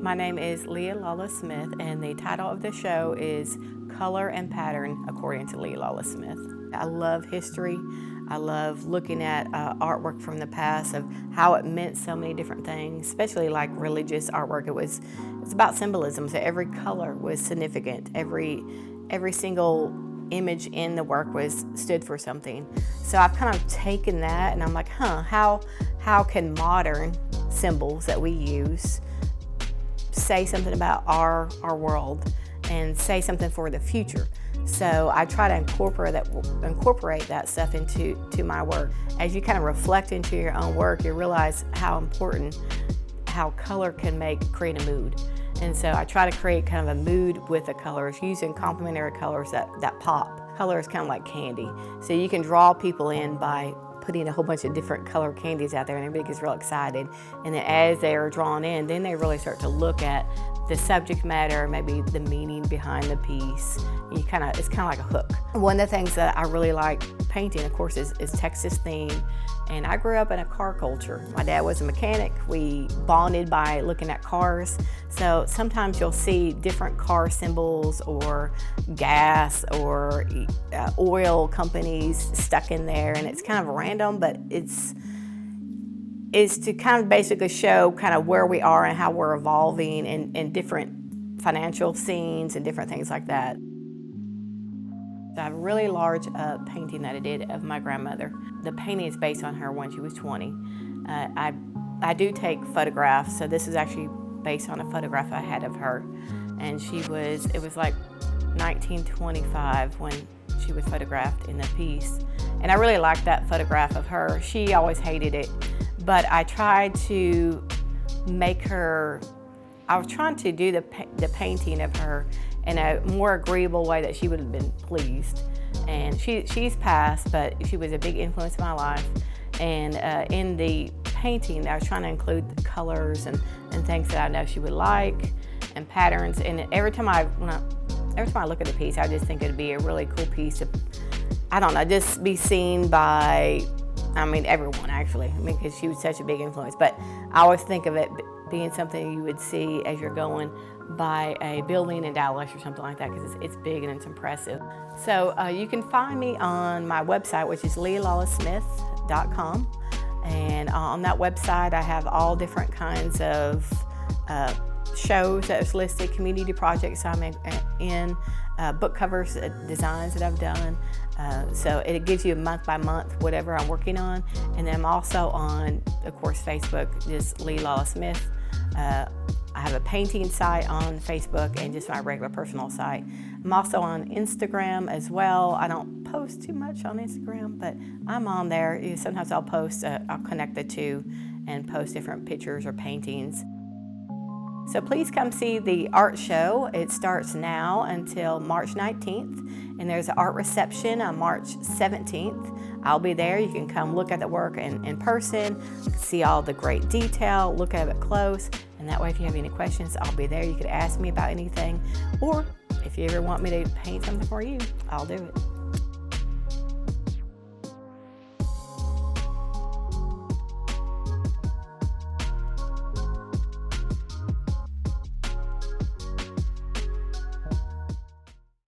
My name is Leah Lawless Smith, and the title of the show is Color and Pattern according to Leah Lawless Smith. I love history. I love looking at artwork from the past of how it meant so many different things, especially like religious artwork. It's about symbolism, so every color was significant. Every single image in the work stood for something. So I've kind of taken that and I'm like, how can modern symbols that we use say something about our world and say something for the future? So I try to incorporate that stuff into my work. As you kind of reflect into your own work, you realize how important how color can create a mood. And so I try to create kind of a mood with the colors, using complementary colors that pop. Color is kind of like candy. So you can draw people in by putting a whole bunch of different color candies out there, and everybody gets real excited. And then as they are drawn in, then they really start to look at the subject matter, maybe the meaning behind the piece. It's kind of like a hook. One of the things that I really like painting, of course, is Texas theme. And I grew up in a car culture. My dad was a mechanic. We bonded by looking at cars. So sometimes you'll see different car symbols or gas or oil companies stuck in there, and it's kind of random, but it's to kind of basically show kind of where we are and how we're evolving in different financial scenes and different things like that. I have a really large painting that I did of my grandmother. The painting is based on her when she was 20. I do take photographs, so this is actually based on a photograph I had of her. And it was like 1925 when she was photographed in the piece. And I really liked that photograph of her. She always hated it, but I tried to make her, I was trying to do the painting of her in a more agreeable way that she would have been pleased. And she's passed, but she was a big influence in my life. And in the painting, I was trying to include the colors and things that I know she would like, and patterns. And every time I look at the piece, I just think it'd be a really cool piece to, I don't know, just be seen by, everyone actually, because she was such a big influence. But I always think of it being something you would see as you're going by a building in Dallas or something like that, because it's big and it's impressive. So you can find me on my website, which is leahlawlesssmith.com. And on that website, I have all different kinds of shows that is listed, community projects I'm in, book covers, designs that I've done. So it gives you month by month whatever I'm working on. And then I'm also on, of course, Facebook, just Leah Lawless Smith. I have a painting site on Facebook and just my regular personal site. I'm also on Instagram as well. I don't post too much on Instagram, but I'm on there. Sometimes I'll connect the two and post different pictures or paintings. So please come see the art show. It starts now until March 19th, and there's an art reception on March 17th. I'll be there. You can come look at the work in person, see all the great detail, look at it close, and that way if you have any questions, I'll be there. You could ask me about anything, or if you ever want me to paint something for you, I'll do it.